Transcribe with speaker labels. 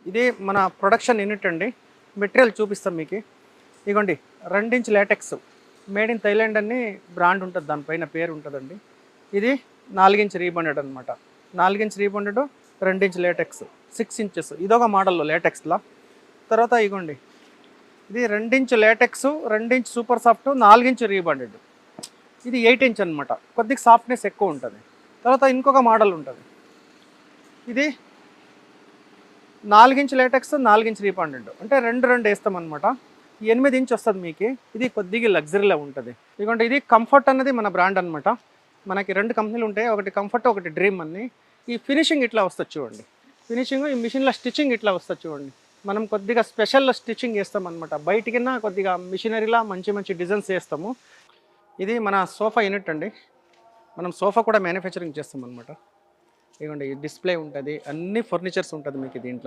Speaker 1: ఇది మన production unit అండి. మెటీరియల్ చూపిస్తాం మీకు. ఇగోండి 2 inch LaTeX made in Thailand అని బ్రాండ్ ఉంటుంది, దానిపైన పేరు ఉంటుందండి. ఇది 4 ఇంచ్ రీబాండెడ్ అనమాట. 4 inch rebonded, 2 inch LaTeX, 6 inches. ఇదొక మోడల్లో లాటెక్స్లో. తర్వాత ఇగోండి ఇది 2 inch LaTeX, 2 inch super soft, 4 inch rebonded. ఇది 8 ఇంచ్ అనమాట, కొద్దిగా సాఫ్ట్నెస్ ఎక్కువ ఉంటుంది. తర్వాత ఇంకొక మోడల్ ఉంటుంది, ఇది 4 ఇంచ్ లాటెక్స్, 4 ఇంచ్ రీబాండెడ్, అంటే 2 వేస్తాం అనమాట. 8 ఇంచ్ వస్తుంది మీకు. ఇది కొద్దిగా లగ్జరీలో ఉంటుంది. ఇదిగోండి ఇది కంఫర్ట్ అనేది మన బ్రాండ్ అనమాట. మనకి 2 కంపెనీలు ఉంటాయి, ఒకటి కంఫర్ట్, ఒకటి డ్రీమ్ అని. ఈ ఫినిషింగ్ ఇట్లా వస్తుంది చూడండి. ఫినిషింగ్ ఈ మిషన్లో స్టిచ్చింగ్ ఇట్లా వస్తుంది చూడండి. మనం కొద్దిగా స్పెషల్ స్టిచ్చింగ్ చేస్తాం అనమాట. బయటికిన్నా కొద్దిగా మిషనరీలా మంచి మంచి డిజైన్స్ చేస్తాము. ఇది మన సోఫా యూనిట్ అండి. మనం సోఫా కూడా మ్యానుఫ్యాక్చరింగ్ చేస్తాం అనమాట. ఇదిగోండి డిస్ప్లే ఉంటుంది, అన్ని ఫర్నిచర్స్ ఉంటుంది మీకు దీంట్లో.